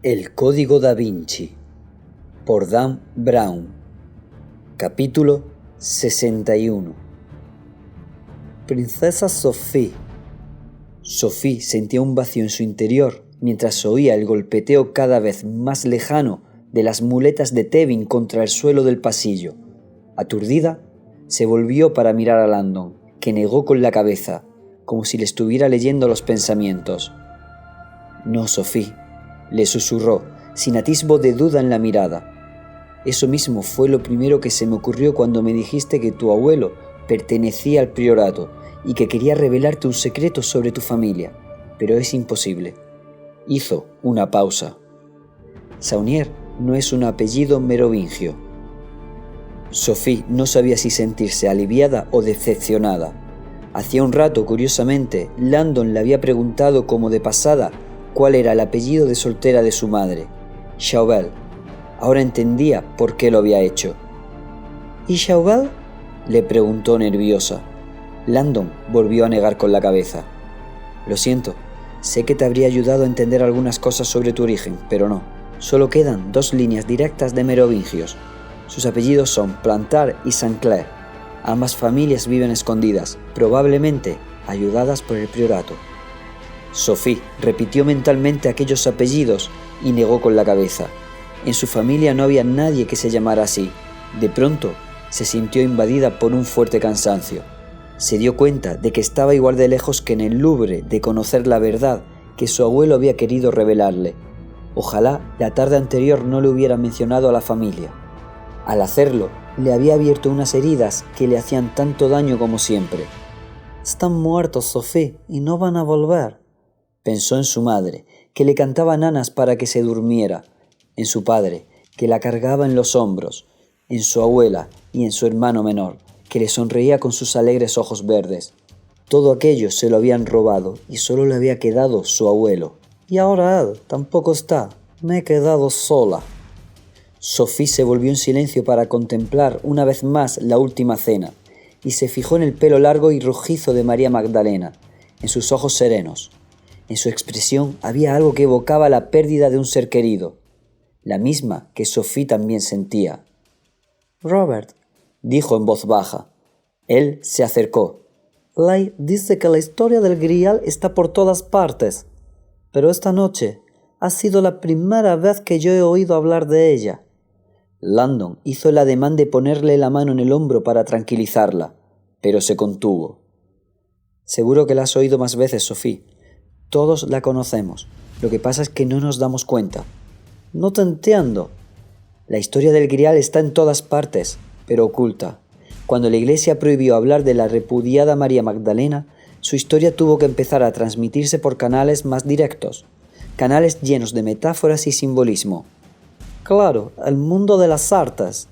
El Código Da Vinci por Dan Brown. Capítulo 61. Princesa Sophie. Sophie sentía un vacío en su interior mientras oía el golpeteo cada vez más lejano de las muletas de Tevin contra el suelo del pasillo. Aturdida, se volvió para mirar a Landon, que negó con la cabeza, como si le estuviera leyendo los pensamientos. «No, Sophie», le susurró, sin atisbo de duda en la mirada. «Eso mismo fue lo primero que se me ocurrió cuando me dijiste que tu abuelo pertenecía al priorato y que quería revelarte un secreto sobre tu familia, pero es imposible». Hizo una pausa. «Saunier no es un apellido merovingio». Sophie no sabía si sentirse aliviada o decepcionada. Hacía un rato, curiosamente, Landon le había preguntado como de pasada cuál era el apellido de soltera de su madre, Chauvel. Ahora entendía por qué lo había hecho. «¿Y Chauvel?», le preguntó nerviosa. Landon volvió a negar con la cabeza. «Lo siento, sé que te habría ayudado a entender algunas cosas sobre tu origen, pero no. Solo quedan 2 líneas directas de merovingios. Sus apellidos son Plantard y Saint-Clair. Ambas familias viven escondidas, probablemente ayudadas por el priorato». Sophie repitió mentalmente aquellos apellidos y negó con la cabeza. En su familia no había nadie que se llamara así. De pronto se sintió invadida por un fuerte cansancio. Se dio cuenta de que estaba igual de lejos que en el Louvre de conocer la verdad que su abuelo había querido revelarle. Ojalá la tarde anterior no le hubiera mencionado a la familia. Al hacerlo, le había abierto unas heridas que le hacían tanto daño como siempre. «Están muertos, Sophie, y no van a volver», pensó en su madre, que le cantaba nanas para que se durmiera, en su padre, que la cargaba en los hombros, en su abuela y en su hermano menor, que le sonreía con sus alegres ojos verdes. Todo aquello se lo habían robado y solo le había quedado su abuelo. «Y ahora él tampoco está. Me he quedado sola». Sophie se volvió en silencio para contemplar una vez más la última cena, y se fijó en el pelo largo y rojizo de María Magdalena, en sus ojos serenos. En su expresión había algo que evocaba la pérdida de un ser querido, la misma que Sophie también sentía. «Robert», dijo en voz baja. Él se acercó. «Leigh dice que la historia del Grial está por todas partes, pero esta noche ha sido la primera vez que yo he oído hablar de ella». Landon hizo el ademán de ponerle la mano en el hombro para tranquilizarla, pero se contuvo. «Seguro que la has oído más veces, Sophie. Todos la conocemos. Lo que pasa es que no nos damos cuenta». «No te entiendo». «La historia del Grial está en todas partes, pero oculta. Cuando la Iglesia prohibió hablar de la repudiada María Magdalena, su historia tuvo que empezar a transmitirse por canales más directos, canales llenos de metáforas y simbolismo». «Claro, el mundo de las artes».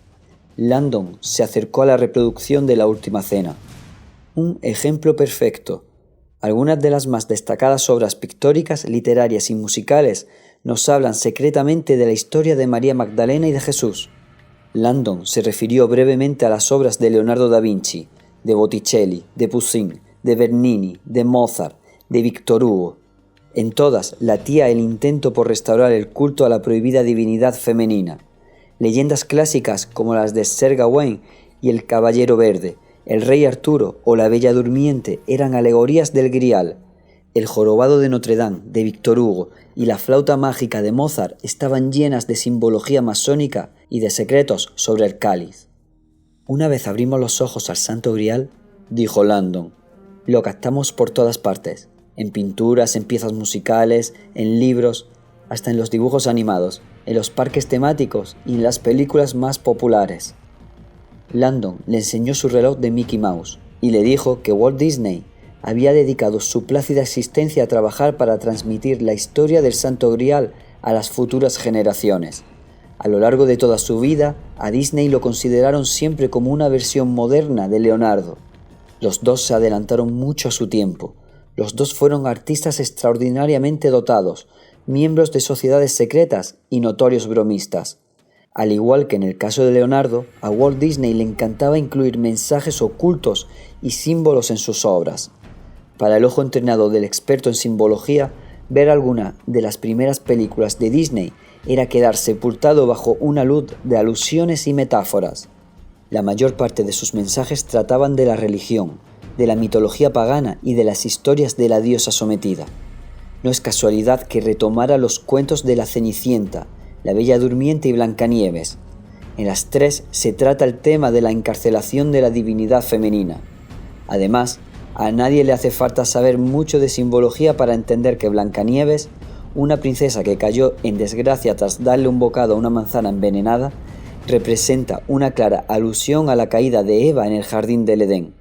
Landon se acercó a la reproducción de la última cena. Un ejemplo perfecto. Algunas de las más destacadas obras pictóricas, literarias y musicales nos hablan secretamente de la historia de María Magdalena y de Jesús. Landon se refirió brevemente a las obras de Leonardo da Vinci, de Botticelli, de Poussin, de Bernini, de Mozart, de Victor Hugo. En todas latía el intento por restaurar el culto a la prohibida divinidad femenina. Leyendas clásicas como las de Sir Gawain y el Caballero Verde, el Rey Arturo o la Bella Durmiente eran alegorías del Grial. El Jorobado de Notre Dame de Victor Hugo y la Flauta Mágica de Mozart estaban llenas de simbología masónica y de secretos sobre el cáliz. «Una vez abrimos los ojos al Santo Grial», dijo Landon, «lo captamos por todas partes, en pinturas, en piezas musicales, en libros, hasta en los dibujos animados, en los parques temáticos y en las películas más populares». Landon le enseñó su reloj de Mickey Mouse y le dijo que Walt Disney había dedicado su plácida existencia a trabajar para transmitir la historia del Santo Grial a las futuras generaciones. A lo largo de toda su vida, a Disney lo consideraron siempre como una versión moderna de Leonardo. Los dos se adelantaron mucho a su tiempo. Los dos fueron artistas extraordinariamente dotados, miembros de sociedades secretas y notorios bromistas. Al igual que en el caso de Leonardo, a Walt Disney le encantaba incluir mensajes ocultos y símbolos en sus obras. Para el ojo entrenado del experto en simbología, Ver alguna de las primeras películas de Disney era quedar sepultado bajo una luz de alusiones y metáforas. La mayor parte de sus mensajes trataban de la religión, de la mitología pagana y de las historias de la diosa sometida. No es casualidad que retomara los cuentos de la Cenicienta, la Bella Durmiente y Blancanieves. En las tres se trata el tema de la encarcelación de la divinidad femenina. Además, a nadie le hace falta saber mucho de simbología para entender que Blancanieves, una princesa que cayó en desgracia tras darle un bocado a una manzana envenenada, representa una clara alusión a la caída de Eva en el jardín del Edén,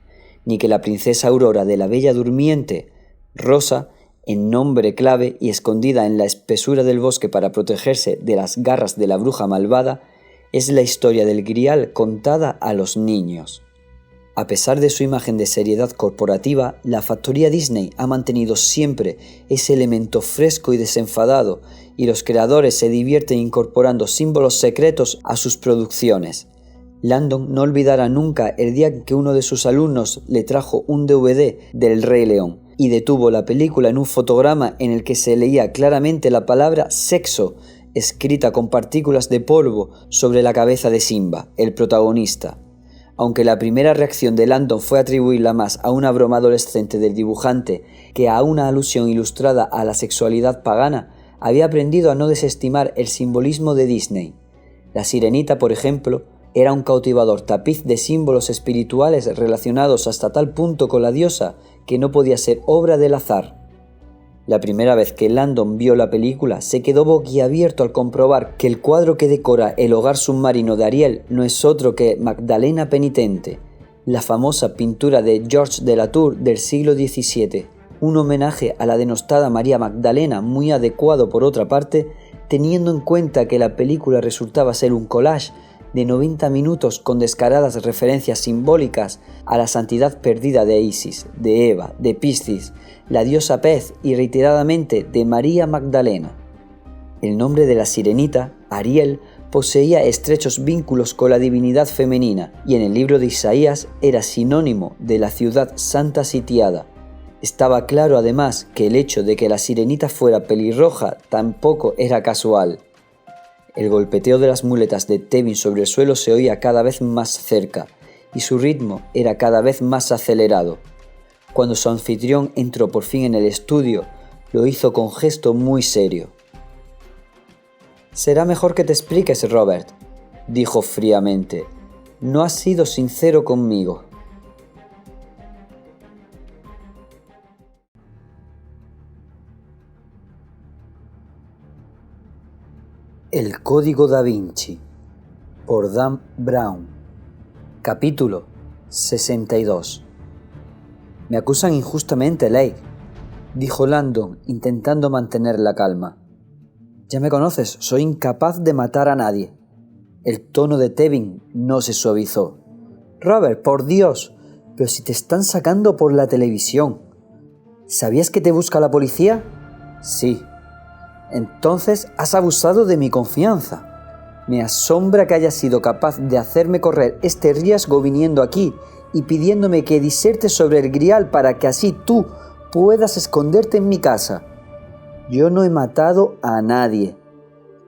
ni que la princesa Aurora de la Bella Durmiente, Rosa, en nombre clave y escondida en la espesura del bosque para protegerse de las garras de la bruja malvada, es la historia del Grial contada a los niños. A pesar de su imagen de seriedad corporativa, la factoría Disney ha mantenido siempre ese elemento fresco y desenfadado, y los creadores se divierten incorporando símbolos secretos a sus producciones. Landon no olvidará nunca el día en que uno de sus alumnos le trajo un DVD del Rey León y detuvo la película en un fotograma en el que se leía claramente la palabra sexo, escrita con partículas de polvo sobre la cabeza de Simba, el protagonista. Aunque la primera reacción de Landon fue atribuirla más a una broma adolescente del dibujante que a una alusión ilustrada a la sexualidad pagana, había aprendido a no desestimar el simbolismo de Disney. La Sirenita, por ejemplo, era un cautivador tapiz de símbolos espirituales relacionados hasta tal punto con la diosa que no podía ser obra del azar. La primera vez que Landon vio la película se quedó boquiabierto al comprobar que el cuadro que decora el hogar submarino de Ariel no es otro que Magdalena Penitente, la famosa pintura de Georges de Latour del siglo XVII, un homenaje a la denostada María Magdalena muy adecuado por otra parte, teniendo en cuenta que la película resultaba ser un collage de 90 minutos con descaradas referencias simbólicas a la santidad perdida de Isis, de Eva, de Piscis, la diosa pez y reiteradamente de María Magdalena. El nombre de la sirenita, Ariel, poseía estrechos vínculos con la divinidad femenina y en el libro de Isaías era sinónimo de la ciudad santa sitiada. Estaba claro además que el hecho de que la sirenita fuera pelirroja tampoco era casual. El golpeteo de las muletas de Tevin sobre el suelo se oía cada vez más cerca y su ritmo era cada vez más acelerado. Cuando su anfitrión entró por fin en el estudio, lo hizo con gesto muy serio. «Será mejor que te expliques, Robert», dijo fríamente. «No has sido sincero conmigo». El Código Da Vinci, por Dan Brown. Capítulo 62. «Me acusan injustamente, Leigh», dijo Landon, intentando mantener la calma. «Ya me conoces, soy incapaz de matar a nadie». El tono de Tevin no se suavizó. «Robert, por Dios, pero si te están sacando por la televisión. ¿Sabías que te busca la policía?» «Sí». «Entonces has abusado de mi confianza. Me asombra que hayas sido capaz de hacerme correr este riesgo viniendo aquí y pidiéndome que diserte sobre el Grial para que así tú puedas esconderte en mi casa. Yo no he matado a nadie.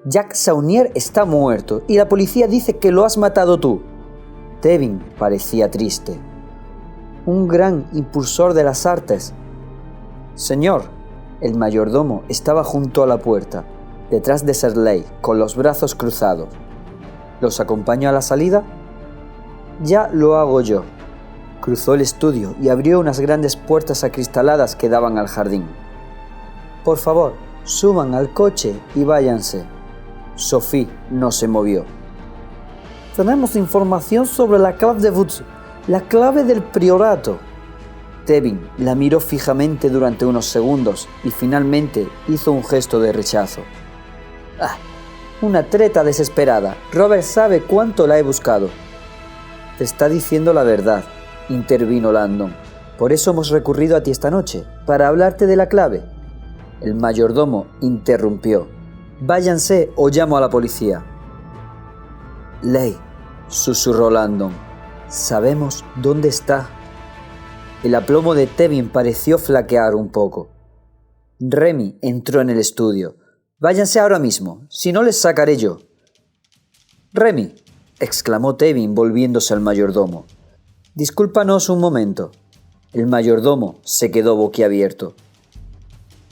Jack Saunier está muerto y la policía dice que lo has matado tú». Tevin parecía triste. «Un gran impulsor de las artes». «Señor». El mayordomo estaba junto a la puerta, detrás de Sir Leigh, con los brazos cruzados. «¿Los acompaño a la salida?» «Ya lo hago yo». Cruzó el estudio y abrió unas grandes puertas acristaladas que daban al jardín. «Por favor, suban al coche y váyanse». Sophie no se movió. «Tenemos información sobre la clave de Woods, la clave del priorato». Tevin la miró fijamente durante unos segundos y finalmente hizo un gesto de rechazo. «Ah, una treta desesperada. Robert sabe cuánto la he buscado». «Te está diciendo la verdad», intervino Landon. «Por eso hemos recurrido a ti esta noche, para hablarte de la clave». El mayordomo interrumpió. «Váyanse o llamo a la policía». «Leigh», susurró Landon, «sabemos dónde está». El aplomo de Tevin pareció flaquear un poco. Remy entró en el estudio. «Váyanse ahora mismo, si no les sacaré yo». «Remy», exclamó Tevin volviéndose al mayordomo. «Discúlpanos un momento». El mayordomo se quedó boquiabierto.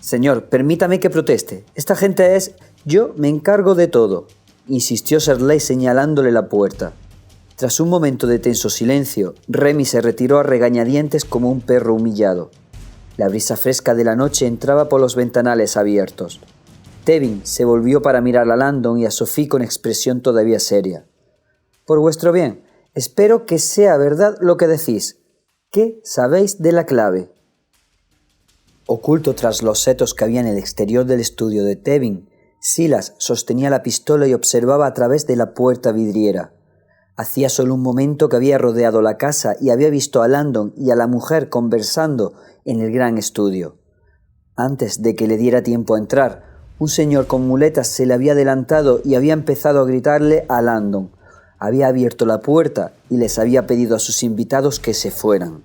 «Señor, permítame que proteste. Esta gente es... Yo me encargo de todo», insistió Shirley señalándole la puerta. Tras un momento de tenso silencio, Remy se retiró a regañadientes como un perro humillado. La brisa fresca de la noche entraba por los ventanales abiertos. Tevin se volvió para mirar a Landon y a Sophie con expresión todavía seria. «Por vuestro bien, espero que sea verdad lo que decís. ¿Qué sabéis de la clave?» Oculto tras los setos que había en el exterior del estudio de Tevin, Silas sostenía la pistola y observaba a través de la puerta vidriera. Hacía solo un momento que había rodeado la casa y había visto a Landon y a la mujer conversando en el gran estudio. Antes de que le diera tiempo a entrar, un señor con muletas se le había adelantado y había empezado a gritarle a Landon. Había abierto la puerta y les había pedido a sus invitados que se fueran.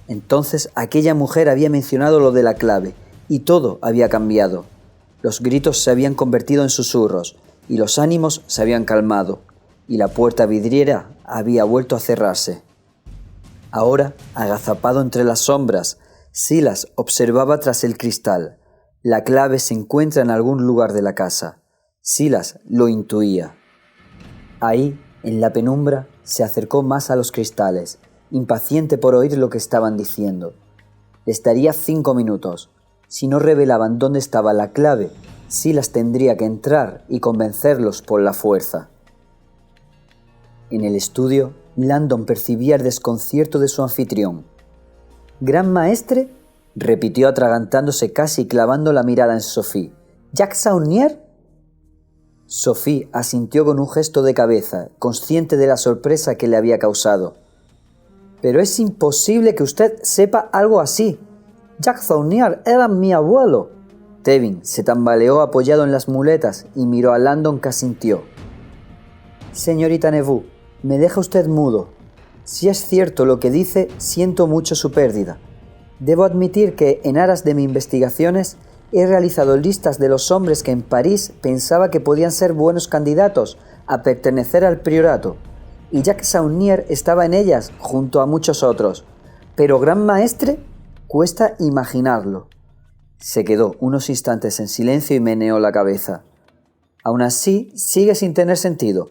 Entonces aquella mujer había mencionado lo de la clave y todo había cambiado. Los gritos se habían convertido en susurros y los ánimos se habían calmado y la puerta vidriera había vuelto a cerrarse. Ahora, agazapado entre las sombras, Silas observaba tras el cristal. La clave se encuentra en algún lugar de la casa. Silas lo intuía. Ahí, en la penumbra, se acercó más a los cristales, impaciente por oír lo que estaban diciendo. Les daría 5 minutos. Si no revelaban dónde estaba la clave, Silas tendría que entrar y convencerlos por la fuerza. En el estudio, Landon percibía el desconcierto de su anfitrión. «¿Gran maestre?», repitió atragantándose casi clavando la mirada en Sophie. «¿Jack Saunier?». Sophie asintió con un gesto de cabeza, consciente de la sorpresa que le había causado. «Pero es imposible que usted sepa algo así. Jack Saunier era mi abuelo». Tevin se tambaleó apoyado en las muletas y miró a Landon que asintió. «Señorita Neveu, me deja usted mudo. Si es cierto lo que dice, siento mucho su pérdida. Debo admitir que, en aras de mis investigaciones, he realizado listas de los hombres que en París pensaba que podían ser buenos candidatos a pertenecer al priorato, y Jack Saunier estaba en ellas junto a muchos otros. Pero gran maestre, cuesta imaginarlo». Se quedó unos instantes en silencio y meneó la cabeza. «Aún así, sigue sin tener sentido.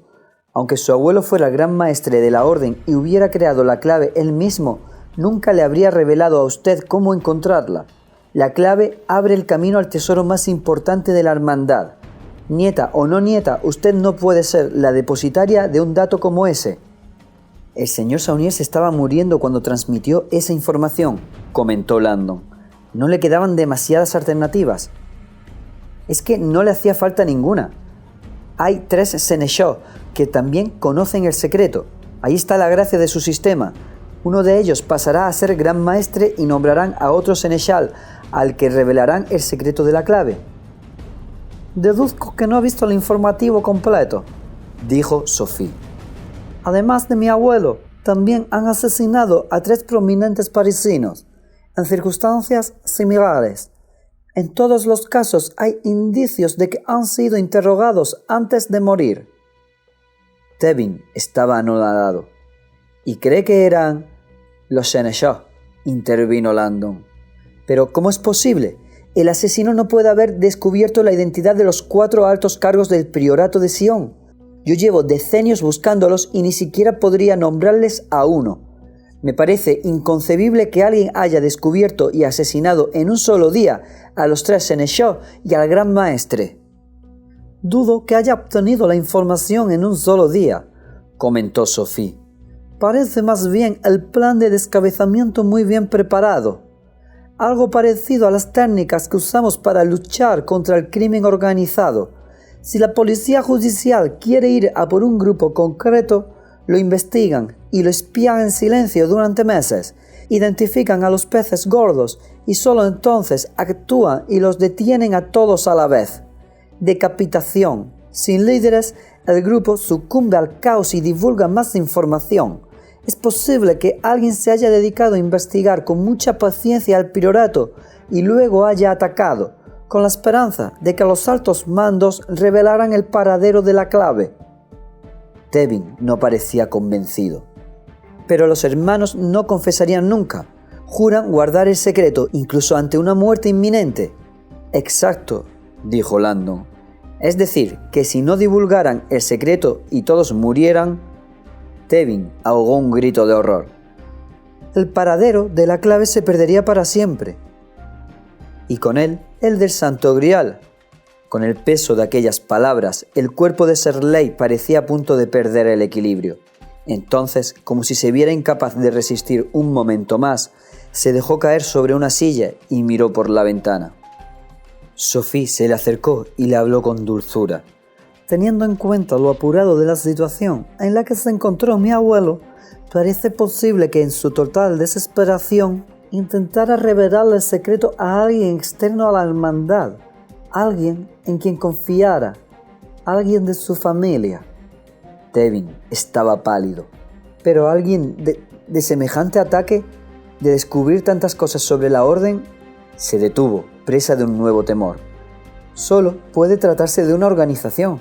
Aunque su abuelo fuera el gran maestre de la orden y hubiera creado la clave él mismo, nunca le habría revelado a usted cómo encontrarla. La clave abre el camino al tesoro más importante de la hermandad. Nieta o no nieta, usted no puede ser la depositaria de un dato como ese». «El señor Saunier se estaba muriendo cuando transmitió esa información», comentó Landon. «No le quedaban demasiadas alternativas». «Es que no le hacía falta ninguna. Hay 3 Sénéchaux que también conocen el secreto. Ahí está la gracia de su sistema. Uno de ellos pasará a ser gran maestre y nombrarán a otro senéchal al que revelarán el secreto de la clave». «Deduzco que no ha visto el informativo completo», dijo Sophie. «Además de mi abuelo, también han asesinado a 3 prominentes parisinos, en circunstancias similares. En todos los casos hay indicios de que han sido interrogados antes de morir». Tevin estaba anonadado. «¿Y cree que eran los Sénéchaux?», intervino Landon. «Pero ¿cómo es posible? El asesino no puede haber descubierto la identidad de los 4 altos cargos del priorato de Sion. Yo llevo decenios buscándolos y ni siquiera podría nombrarles a uno. Me parece inconcebible que alguien haya descubierto y asesinado en un solo día a los 3 Sénéchaux y al gran maestre». «Dudo que haya obtenido la información en un solo día», comentó Sophie. «Parece más bien el plan de descabezamiento muy bien preparado. Algo parecido a las técnicas que usamos para luchar contra el crimen organizado. Si la policía judicial quiere ir a por un grupo concreto, lo investigan y lo espían en silencio durante meses, identifican a los peces gordos y solo entonces actúan y los detienen a todos a la vez. Decapitación. Sin líderes, el grupo sucumbe al caos y divulga más información. Es posible que alguien se haya dedicado a investigar con mucha paciencia al priorato y luego haya atacado, con la esperanza de que los altos mandos revelaran el paradero de la clave. Tevin no parecía convencido. Pero los hermanos no confesarían nunca. Juran guardar el secreto incluso ante una muerte inminente. Exacto, dijo Landon. Es decir, que si no divulgaran el secreto y todos murieran... Tevin ahogó un grito de horror. El paradero de la clave se perdería para siempre. Y con él, el del Santo Grial. Con el peso de aquellas palabras, el cuerpo de Sir Leigh parecía a punto de perder el equilibrio. Entonces, como si se viera incapaz de resistir un momento más, se dejó caer sobre una silla y miró por la ventana. Sophie se le acercó y le habló con dulzura. Teniendo en cuenta lo apurado de la situación en la que se encontró mi abuelo, parece posible que en su total desesperación intentara revelarle el secreto a alguien externo a la hermandad, alguien en quien confiara, alguien de su familia. Tevin estaba pálido, pero alguien de semejante ataque, de descubrir tantas cosas sobre la orden, se detuvo, presa de un nuevo temor. Solo puede tratarse de una organización.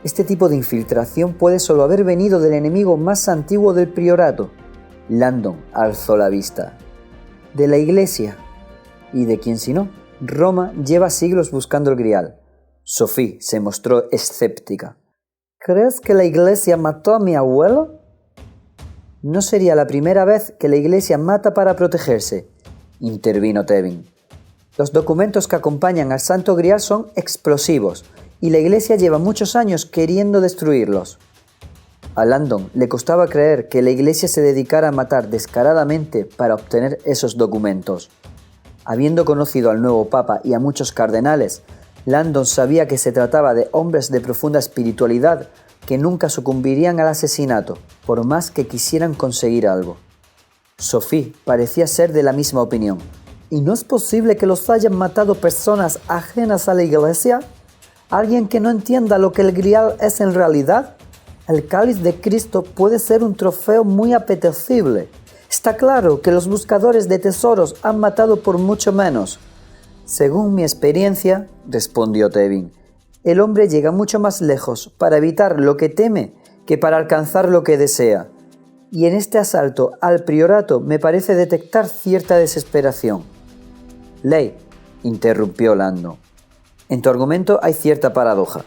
Este tipo de infiltración puede solo haber venido del enemigo más antiguo del priorato. Landon alzó la vista. De la Iglesia. ¿Y de quién si no? Roma lleva siglos buscando el Grial. Sophie se mostró escéptica. ¿Crees que la Iglesia mató a mi abuelo? No sería la primera vez que la Iglesia mata para protegerse, intervino Tevin. Los documentos que acompañan al Santo Grial son explosivos, y la Iglesia lleva muchos años queriendo destruirlos. A Landon le costaba creer que la Iglesia se dedicara a matar descaradamente para obtener esos documentos. Habiendo conocido al nuevo Papa y a muchos cardenales, Landon sabía que se trataba de hombres de profunda espiritualidad que nunca sucumbirían al asesinato, por más que quisieran conseguir algo. Sophie parecía ser de la misma opinión. ¿Y no es posible que los hayan matado personas ajenas a la Iglesia? ¿Alguien que no entienda lo que el Grial es en realidad? El cáliz de Cristo puede ser un trofeo muy apetecible. Está claro que los buscadores de tesoros han matado por mucho menos. Según mi experiencia, respondió Tevin, el hombre llega mucho más lejos para evitar lo que teme que para alcanzar lo que desea. Y en este asalto al priorato me parece detectar cierta desesperación. Leigh, interrumpió Landon. En tu argumento hay cierta paradoja.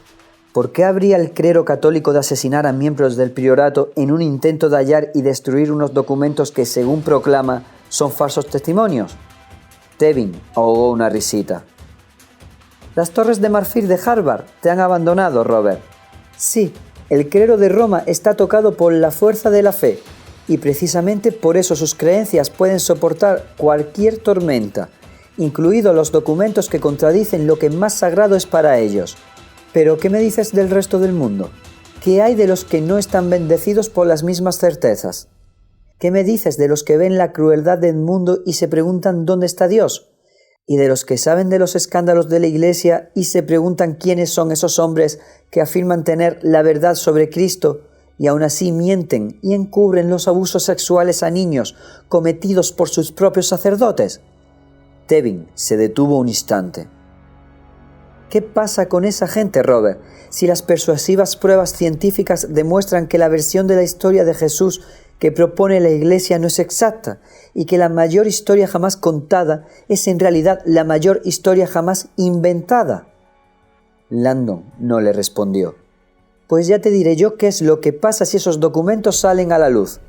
¿Por qué habría el clero católico de asesinar a miembros del priorato en un intento de hallar y destruir unos documentos que, según proclama, son falsos testimonios? Tevin ahogó una risita. Las torres de marfil de Harvard te han abandonado, Robert. Sí, el clero de Roma está tocado por la fuerza de la fe, y precisamente por eso sus creencias pueden soportar cualquier tormenta, incluidos los documentos que contradicen lo que más sagrado es para ellos. Pero, ¿qué me dices del resto del mundo? ¿Qué hay de los que no están bendecidos por las mismas certezas? ¿Qué me dices de los que ven la crueldad del mundo y se preguntan dónde está Dios? ¿Y de los que saben de los escándalos de la Iglesia y se preguntan quiénes son esos hombres que afirman tener la verdad sobre Cristo y aún así mienten y encubren los abusos sexuales a niños cometidos por sus propios sacerdotes? Tevin se detuvo un instante. ¿Qué pasa con esa gente, Robert, si las persuasivas pruebas científicas demuestran que la versión de la historia de Jesús que propone la Iglesia no es exacta y que la mayor historia jamás contada es en realidad la mayor historia jamás inventada? Landon no le respondió. Pues ya te diré yo qué es lo que pasa si esos documentos salen a la luz,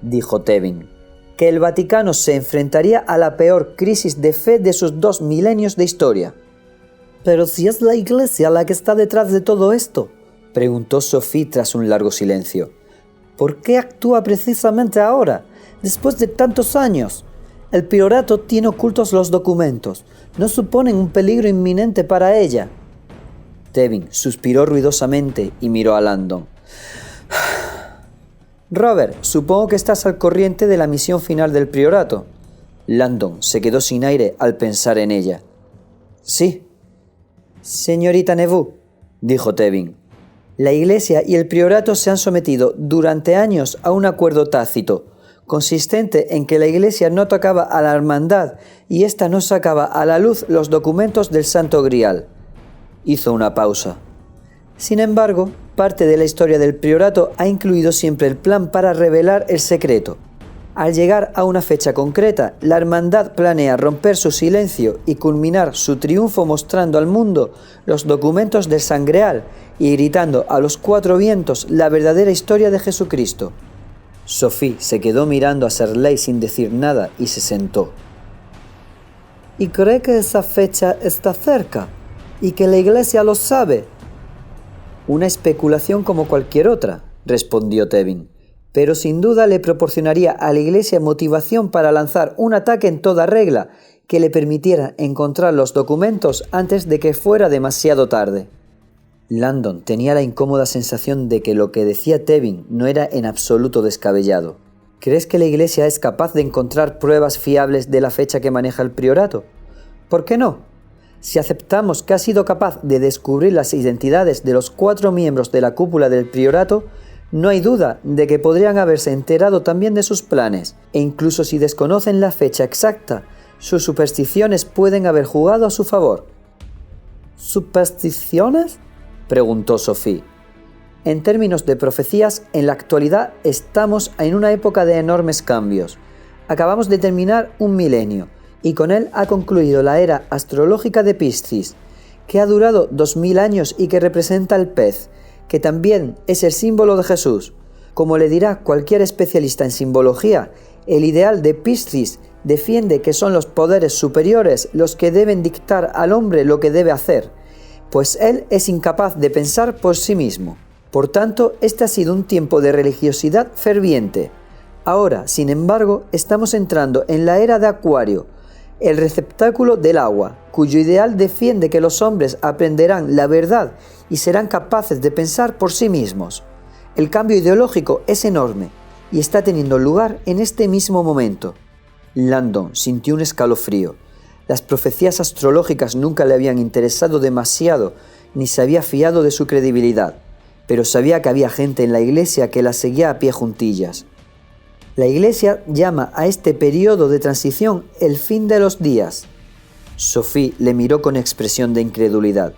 dijo Tevin. Que el Vaticano se enfrentaría a la peor crisis de fe de sus 2 milenios de historia. «Pero si es la Iglesia la que está detrás de todo esto», preguntó Sophie tras un largo silencio. «¿Por qué actúa precisamente ahora, después de tantos años? El priorato tiene ocultos los documentos. ¿No suponen un peligro inminente para ella?» Tevin suspiró ruidosamente y miró a Landon. «Robert, supongo que estás al corriente de la misión final del priorato». Landon se quedó sin aire al pensar en ella. «Sí». «Señorita Neveu», dijo Tevin. La Iglesia y el priorato se han sometido durante años a un acuerdo tácito, consistente en que la Iglesia no tocaba a la hermandad y ésta no sacaba a la luz los documentos del Santo Grial. Hizo una pausa. Sin embargo, parte de la historia del priorato ha incluido siempre el plan para revelar el secreto. Al llegar a una fecha concreta, la hermandad planea romper su silencio y culminar su triunfo mostrando al mundo los documentos del Sangreal y gritando a los cuatro vientos la verdadera historia de Jesucristo. Sophie se quedó mirando a Serley sin decir nada y se sentó. ¿Y cree que esa fecha está cerca? ¿Y que la Iglesia lo sabe? Una especulación como cualquier otra, respondió Tevin, pero sin duda le proporcionaría a la Iglesia motivación para lanzar un ataque en toda regla que le permitiera encontrar los documentos antes de que fuera demasiado tarde. Landon tenía la incómoda sensación de que lo que decía Tevin no era en absoluto descabellado. ¿Crees que la Iglesia es capaz de encontrar pruebas fiables de la fecha que maneja el priorato? ¿Por qué no? Si aceptamos que ha sido capaz de descubrir las identidades de los 4 miembros de la cúpula del priorato, no hay duda de que podrían haberse enterado también de sus planes, e incluso si desconocen la fecha exacta, sus supersticiones pueden haber jugado a su favor. ¿Supersticiones?, preguntó Sophie. En términos de profecías, en la actualidad estamos en una época de enormes cambios. Acabamos de terminar un milenio, y con él ha concluido la era astrológica de Piscis, que ha durado 2000 años y que representa el pez, que también es el símbolo de Jesús. Como le dirá cualquier especialista en simbología, el ideal de Piscis defiende que son los poderes superiores los que deben dictar al hombre lo que debe hacer, pues él es incapaz de pensar por sí mismo. Por tanto, este ha sido un tiempo de religiosidad ferviente. Ahora, sin embargo, estamos entrando en la era de Acuario, el receptáculo del agua, cuyo ideal defiende que los hombres aprenderán la verdad y serán capaces de pensar por sí mismos. El cambio ideológico es enorme y está teniendo lugar en este mismo momento. Landon sintió un escalofrío. Las profecías astrológicas nunca le habían interesado demasiado, ni se había fiado de su credibilidad, pero sabía que había gente en la Iglesia que la seguía a pie juntillas. La Iglesia llama a este periodo de transición el fin de los días. Sophie le miró con expresión de incredulidad.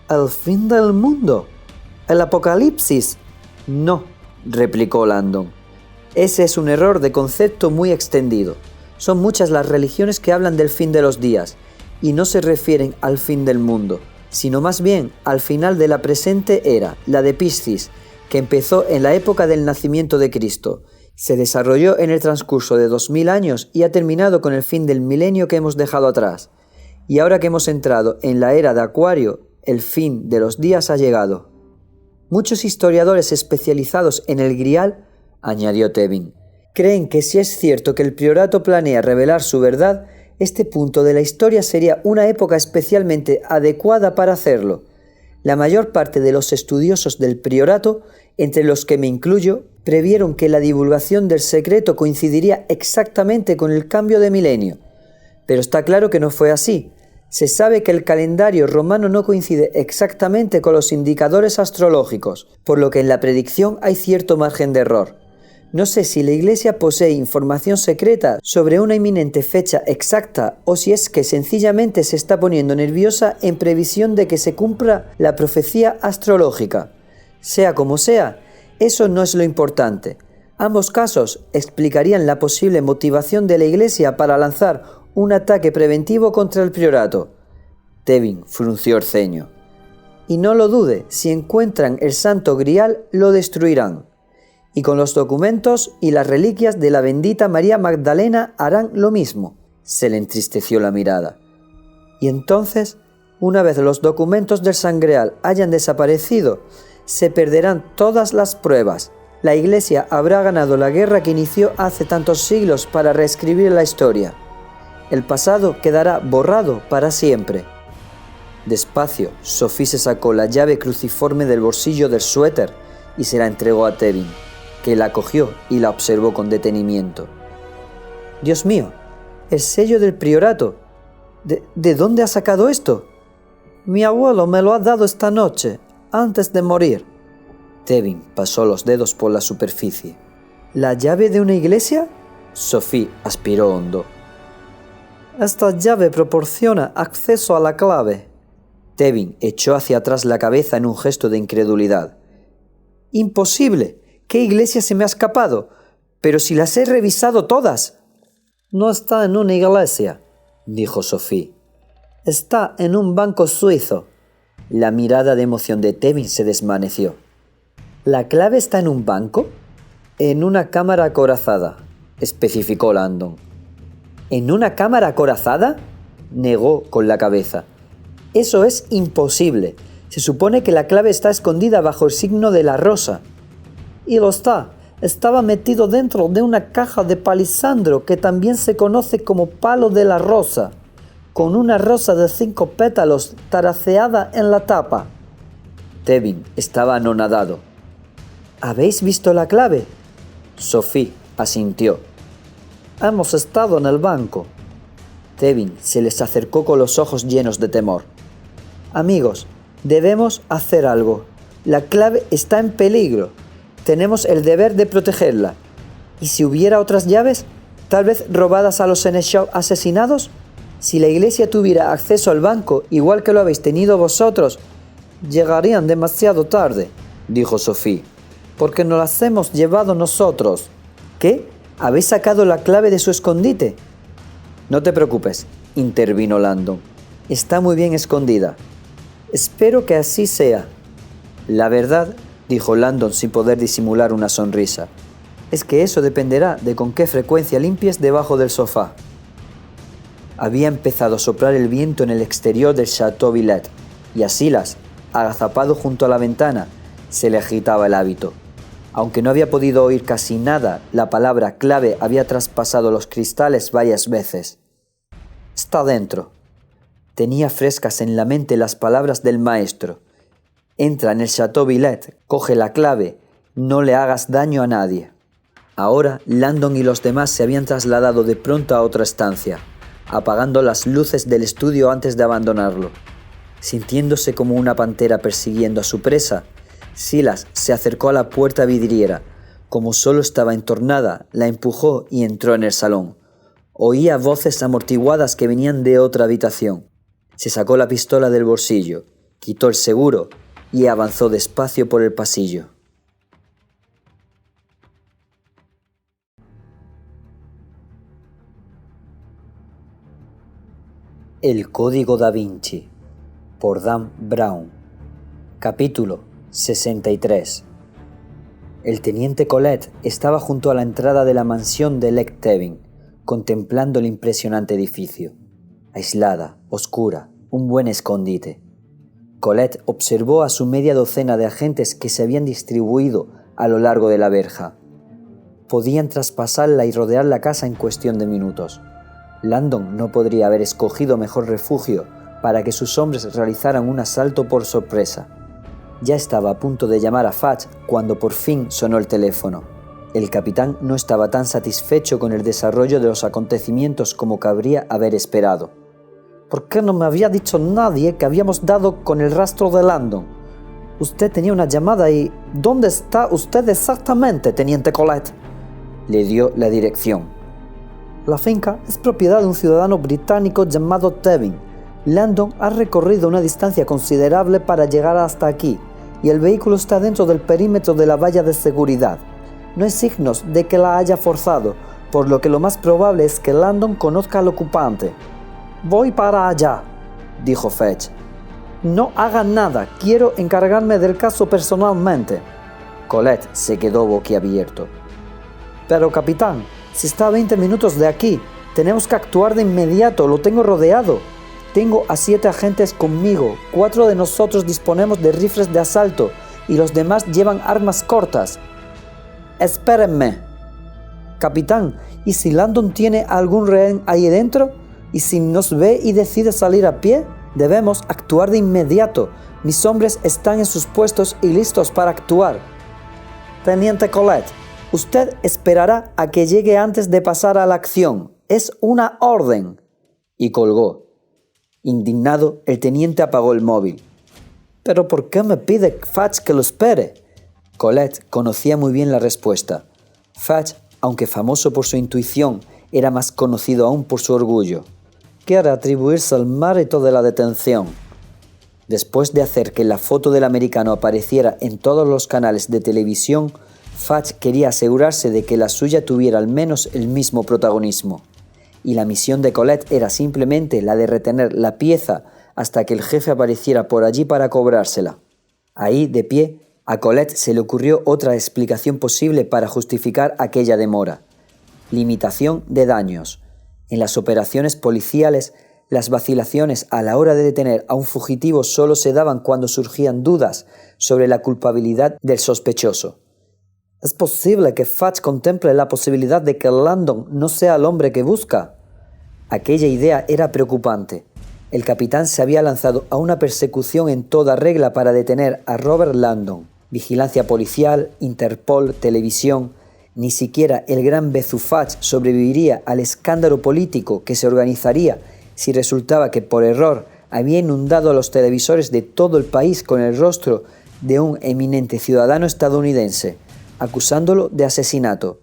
¿El fin del mundo? ¿El apocalipsis? No, replicó Landon. Ese es un error de concepto muy extendido. Son muchas las religiones que hablan del fin de los días, y no se refieren al fin del mundo, sino más bien al final de la presente era, la de Piscis, que empezó en la época del nacimiento de Cristo. Se desarrolló en el transcurso de 2000 años y ha terminado con el fin del milenio que hemos dejado atrás. Y ahora que hemos entrado en la era de Acuario, el fin de los días ha llegado. Muchos historiadores especializados en el Grial, añadió Tevin, creen que si es cierto que el priorato planea revelar su verdad, este punto de la historia sería una época especialmente adecuada para hacerlo. La mayor parte de los estudiosos del priorato, entre los que me incluyo, previeron que la divulgación del secreto coincidiría exactamente con el cambio de milenio. Pero está claro que no fue así. Se sabe que el calendario romano no coincide exactamente con los indicadores astrológicos, por lo que en la predicción hay cierto margen de error. No sé si la Iglesia posee información secreta sobre una inminente fecha exacta o si es que sencillamente se está poniendo nerviosa en previsión de que se cumpla la profecía astrológica. Sea como sea, eso no es lo importante. Ambos casos explicarían la posible motivación de la Iglesia para lanzar un ataque preventivo contra el priorato. Tevin frunció el ceño. Y no lo dude, si encuentran el Santo Grial, lo destruirán. Y con los documentos y las reliquias de la bendita María Magdalena harán lo mismo. Se le entristeció la mirada. Y entonces, una vez los documentos del Sangreal hayan desaparecido, se perderán todas las pruebas. La Iglesia habrá ganado la guerra que inició hace tantos siglos para reescribir la historia. El pasado quedará borrado para siempre. Despacio, Sophie se sacó la llave cruciforme del bolsillo del suéter y se la entregó a Tevin, que la cogió y la observó con detenimiento. Dios mío, el sello del priorato. ¿De dónde ha sacado esto? Mi abuelo me lo ha dado esta noche, antes de morir. Tevin pasó los dedos por la superficie. ¿La llave de una iglesia? Sophie aspiró hondo. Esta llave proporciona acceso a la clave. Tevin echó hacia atrás la cabeza en un gesto de incredulidad. ¡Imposible! ¿Qué iglesia se me ha escapado? Pero si las he revisado todas. No está en una iglesia, dijo Sophie. Está en un banco suizo. La mirada de emoción de Tevin se desvaneció. ¿La clave está en un banco? En una cámara acorazada, especificó Landon. ¿En una cámara acorazada? Negó con la cabeza. Eso es imposible. Se supone que la clave está escondida bajo el signo de la rosa. Y lo está. Estaba metido dentro de una caja de palisandro que también se conoce como palo de la rosa, con una rosa de 5 pétalos taraceada en la tapa. Tevin estaba anonadado. ¿Habéis visto la clave? Sophie asintió. Hemos estado en el banco. Tevin se les acercó con los ojos llenos de temor. Amigos, debemos hacer algo. La clave está en peligro. Tenemos el deber de protegerla. ¿Y si hubiera otras llaves? ¿Tal vez robadas a los Seneschal asesinados? Si la iglesia tuviera acceso al banco, igual que lo habéis tenido vosotros, llegarían demasiado tarde, dijo Sophie, porque nos las hemos llevado nosotros. ¿Qué? ¿Habéis sacado la clave de su escondite? No te preocupes, intervino Landon. Está muy bien escondida. Espero que así sea. La verdad, dijo Landon sin poder disimular una sonrisa, es que eso dependerá de con qué frecuencia limpies debajo del sofá. Había empezado a soplar el viento en el exterior del Château Villette, y a Silas, agazapado junto a la ventana, se le agitaba el hábito. Aunque no había podido oír casi nada, la palabra clave había traspasado los cristales varias veces. Está dentro. Tenía frescas en la mente las palabras del maestro. Entra en el Château Villette, coge la clave, no le hagas daño a nadie. Ahora Landon y los demás se habían trasladado de pronto a otra estancia, apagando las luces del estudio antes de abandonarlo. Sintiéndose como una pantera persiguiendo a su presa, Silas se acercó a la puerta vidriera. Como solo estaba entornada, la empujó y entró en el salón. Oía voces amortiguadas que venían de otra habitación. Se sacó la pistola del bolsillo, quitó el seguro y avanzó despacio por el pasillo. El Código Da Vinci, por Dan Brown. Capítulo 63. El teniente Colette estaba junto a la entrada de la mansión de Lek Tevin, contemplando el impresionante edificio. Aislada, oscura, un buen escondite. Colette observó a su media docena de agentes que se habían distribuido a lo largo de la verja. Podían traspasarla y rodear la casa en cuestión de minutos. Landon no podría haber escogido mejor refugio para que sus hombres realizaran un asalto por sorpresa. Ya estaba a punto de llamar a Fudge cuando por fin sonó el teléfono. El capitán no estaba tan satisfecho con el desarrollo de los acontecimientos como cabría haber esperado. ¿Por qué no me había dicho nadie que habíamos dado con el rastro de Landon? Usted tenía una llamada y... ¿Dónde está usted exactamente, teniente Colette? Le dio la dirección. La finca es propiedad de un ciudadano británico llamado Tevin. Landon ha recorrido una distancia considerable para llegar hasta aquí, y el vehículo está dentro del perímetro de la valla de seguridad. No hay signos de que la haya forzado, por lo que lo más probable es que Landon conozca al ocupante. Voy para allá, dijo Fudge. No haga nada, quiero encargarme del caso personalmente. Colette se quedó boquiabierto. Pero capitán, si está a 20 minutos de aquí, tenemos que actuar de inmediato, lo tengo rodeado. Tengo a 7 agentes conmigo, 4 de nosotros disponemos de rifles de asalto y los demás llevan armas cortas. Espérenme. Capitán, ¿y si Landon tiene algún rehén ahí dentro? ¿Y si nos ve y decide salir a pie? Debemos actuar de inmediato. Mis hombres están en sus puestos y listos para actuar. Teniente Colette, usted esperará a que llegue antes de pasar a la acción. Es una orden. Y colgó. Indignado, el teniente apagó el móvil. ¿Pero por qué me pide Fudge que lo espere? Colette conocía muy bien la respuesta. Fudge, aunque famoso por su intuición, era más conocido aún por su orgullo. Quiere atribuirse al mérito de la detención. Después de hacer que la foto del americano apareciera en todos los canales de televisión, Fudge quería asegurarse de que la suya tuviera al menos el mismo protagonismo. Y la misión de Colette era simplemente la de retener la pieza hasta que el jefe apareciera por allí para cobrársela. Ahí, de pie, a Colette se le ocurrió otra explicación posible para justificar aquella demora. Limitación de daños. En las operaciones policiales, las vacilaciones a la hora de detener a un fugitivo solo se daban cuando surgían dudas sobre la culpabilidad del sospechoso. ¿Es posible que Fudge contemple la posibilidad de que Landon no sea el hombre que busca? Aquella idea era preocupante. El capitán se había lanzado a una persecución en toda regla para detener a Robert Landon. Vigilancia policial, Interpol, televisión. Ni siquiera el gran Bezu Fudge sobreviviría al escándalo político que se organizaría si resultaba que por error había inundado a los televisores de todo el país con el rostro de un eminente ciudadano estadounidense, acusándolo de asesinato.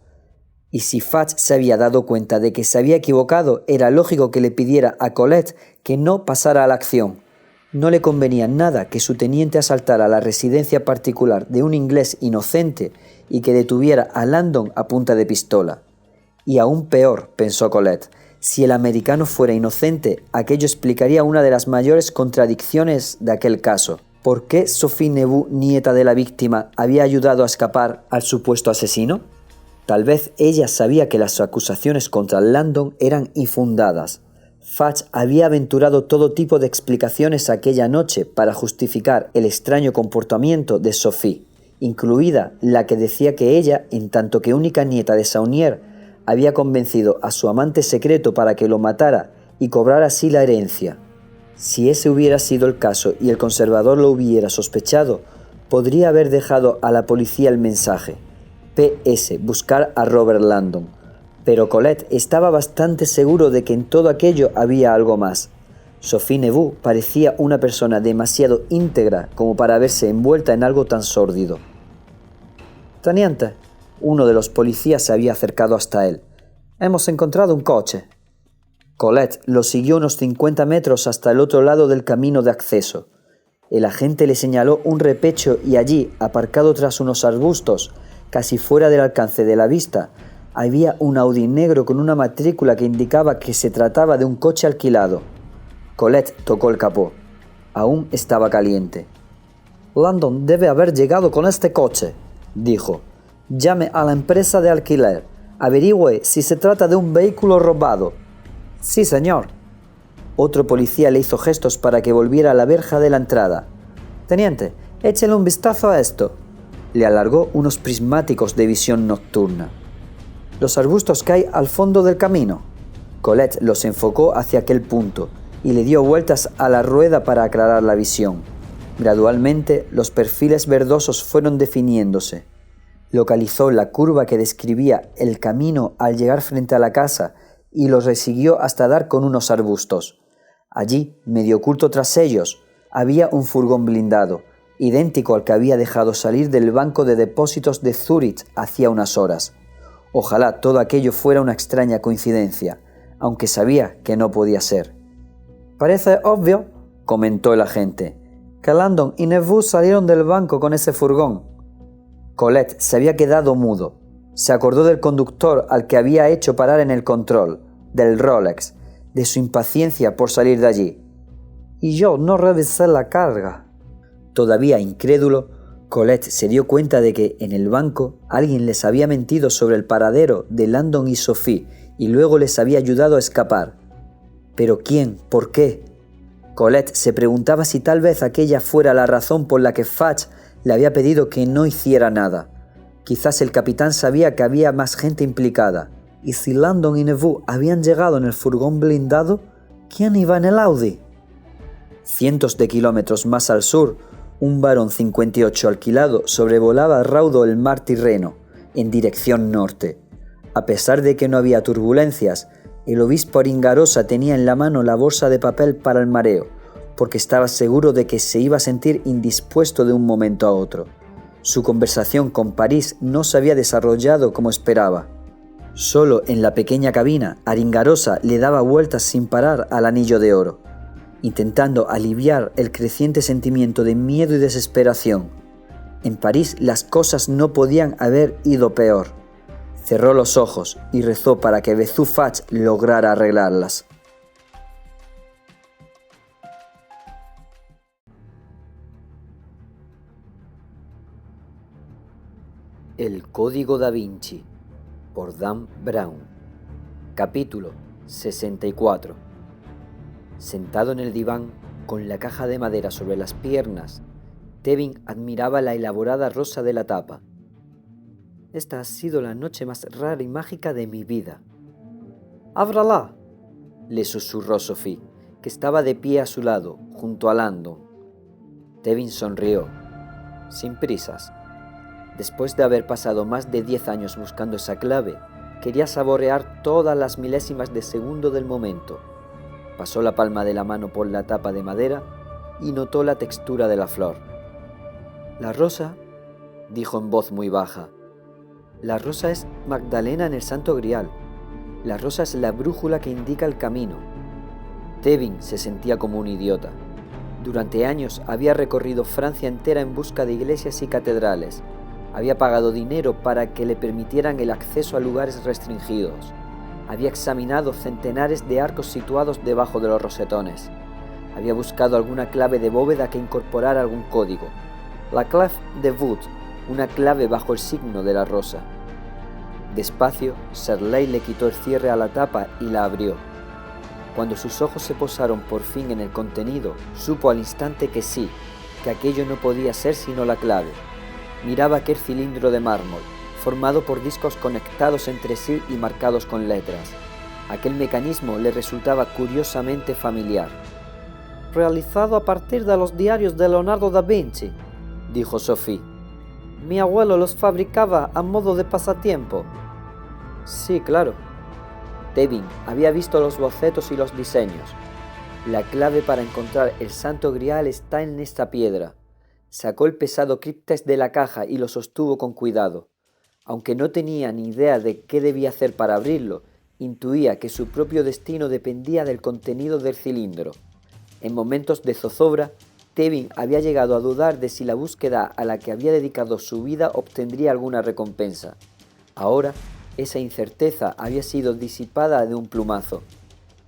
Y si Fudge se había dado cuenta de que se había equivocado, era lógico que le pidiera a Colette que no pasara a la acción. No le convenía nada que su teniente asaltara la residencia particular de un inglés inocente y que detuviera a Landon a punta de pistola. Y aún peor, pensó Colette, si el americano fuera inocente, aquello explicaría una de las mayores contradicciones de aquel caso. ¿Por qué Sophie Neveu, nieta de la víctima, había ayudado a escapar al supuesto asesino? Tal vez ella sabía que las acusaciones contra Landon eran infundadas. Fudge había aventurado todo tipo de explicaciones aquella noche para justificar el extraño comportamiento de Sophie, incluida la que decía que ella, en tanto que única nieta de Saunier, había convencido a su amante secreto para que lo matara y cobrara así la herencia. Si ese hubiera sido el caso y el conservador lo hubiera sospechado, podría haber dejado a la policía el mensaje: P.S. Buscar a Robert Landon. Pero Colette estaba bastante seguro de que en todo aquello había algo más. Sophie Neveu parecía una persona demasiado íntegra como para verse envuelta en algo tan sórdido. «Teniente», uno de los policías se había acercado hasta él. «Hemos encontrado un coche». Colette lo siguió unos 50 metros hasta el otro lado del camino de acceso. El agente le señaló un repecho y allí, aparcado tras unos arbustos, casi fuera del alcance de la vista, había un Audi negro con una matrícula que indicaba que se trataba de un coche alquilado. Colette tocó el capó. Aún estaba caliente. «Landon debe haber llegado con este coche», dijo. «Llame a la empresa de alquiler. Averigüe si se trata de un vehículo robado». «Sí, señor». Otro policía le hizo gestos para que volviera a la verja de la entrada. «Teniente, échele un vistazo a esto». Le alargó unos prismáticos de visión nocturna. «Los arbustos que hay al fondo del camino». Colette los enfocó hacia aquel punto y le dio vueltas a la rueda para aclarar la visión. Gradualmente, los perfiles verdosos fueron definiéndose. Localizó la curva que describía el camino al llegar frente a la casa y los resiguió hasta dar con unos arbustos. Allí, medio oculto tras ellos, había un furgón blindado, idéntico al que había dejado salir del banco de depósitos de Zúrich hacía unas horas. Ojalá todo aquello fuera una extraña coincidencia, aunque sabía que no podía ser. «Parece obvio», comentó el agente, «que Landon y Neveu salieron del banco con ese furgón». Colette se había quedado mudo. Se acordó del conductor al que había hecho parar en el control, del Rolex, de su impaciencia por salir de allí. «Y yo no revisé la carga». Todavía incrédulo, Colette se dio cuenta de que, en el banco, alguien les había mentido sobre el paradero de Landon y Sophie y luego les había ayudado a escapar. ¿Pero quién? ¿Por qué? Colette se preguntaba si tal vez aquella fuera la razón por la que Fudge le había pedido que no hiciera nada. Quizás el capitán sabía que había más gente implicada. ¿Y si Landon y Neveu habían llegado en el furgón blindado? ¿Quién iba en el Audi? Cientos de kilómetros más al sur, un Barón 58 alquilado sobrevolaba raudo el mar Tirreno, en dirección norte. A pesar de que no había turbulencias, el obispo Aringarosa tenía en la mano la bolsa de papel para el mareo, porque estaba seguro de que se iba a sentir indispuesto de un momento a otro. Su conversación con París no se había desarrollado como esperaba. Solo en la pequeña cabina, Aringarosa le daba vueltas sin parar al anillo de oro, intentando aliviar el creciente sentimiento de miedo y desesperación. En París las cosas no podían haber ido peor. Cerró los ojos y rezó para que Bezufach lograra arreglarlas. El Código da Vinci, por Dan Brown. Capítulo 64. Sentado en el diván, con la caja de madera sobre las piernas, Tevin admiraba la elaborada rosa de la tapa. Esta ha sido la noche más rara y mágica de mi vida. «¡Ábrala!», le susurró Sophie, que estaba de pie a su lado, junto a Landon. Tevin sonrió, sin prisas. Después de haber pasado más de 10 años buscando esa clave, quería saborear todas las milésimas de segundo del momento. Pasó la palma de la mano por la tapa de madera y notó la textura de la flor. «La rosa», dijo en voz muy baja. «La rosa es Magdalena en el Santo Grial. La rosa es la brújula que indica el camino». Tevin se sentía como un idiota. Durante años había recorrido Francia entera en busca de iglesias y catedrales. Había pagado dinero para que le permitieran el acceso a lugares restringidos. Había examinado centenares de arcos situados debajo de los rosetones. Había buscado alguna clave de bóveda que incorporara algún código. La clave de voûte, una clave bajo el signo de la rosa. Despacio, Serley le quitó el cierre a la tapa y la abrió. Cuando sus ojos se posaron por fin en el contenido, supo al instante que sí, que aquello no podía ser sino la clave. Miraba aquel cilindro de mármol, formado por discos conectados entre sí y marcados con letras. Aquel mecanismo le resultaba curiosamente familiar. «Realizado a partir de los diarios de Leonardo da Vinci», dijo Sophie. «Mi abuelo los fabricaba a modo de pasatiempo». «Sí, claro». Tevin había visto los bocetos y los diseños. «La clave para encontrar el Santo Grial está en esta piedra». Sacó el pesado críptex de la caja y lo sostuvo con cuidado. Aunque no tenía ni idea de qué debía hacer para abrirlo, intuía que su propio destino dependía del contenido del cilindro. En momentos de zozobra, Tevin había llegado a dudar de si la búsqueda a la que había dedicado su vida obtendría alguna recompensa. Ahora, esa incerteza había sido disipada de un plumazo.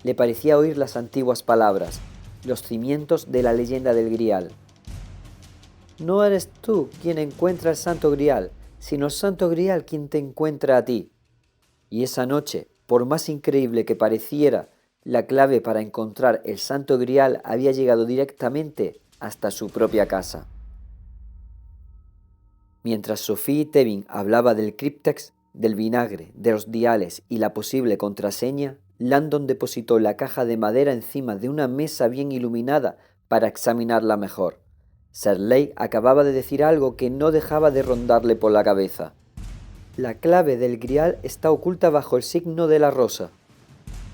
Le parecía oír las antiguas palabras, los cimientos de la leyenda del Grial. «No eres tú quien encuentra el Santo Grial, sino el Santo Grial quien te encuentra a ti». Y esa noche, por más increíble que pareciera, la clave para encontrar el Santo Grial había llegado directamente hasta su propia casa. Mientras Sophie y Tevin hablaba del críptex, del vinagre, de los diales y la posible contraseña, Landon depositó la caja de madera encima de una mesa bien iluminada para examinarla mejor. Serley acababa de decir algo que no dejaba de rondarle por la cabeza. «La clave del Grial está oculta bajo el signo de la rosa».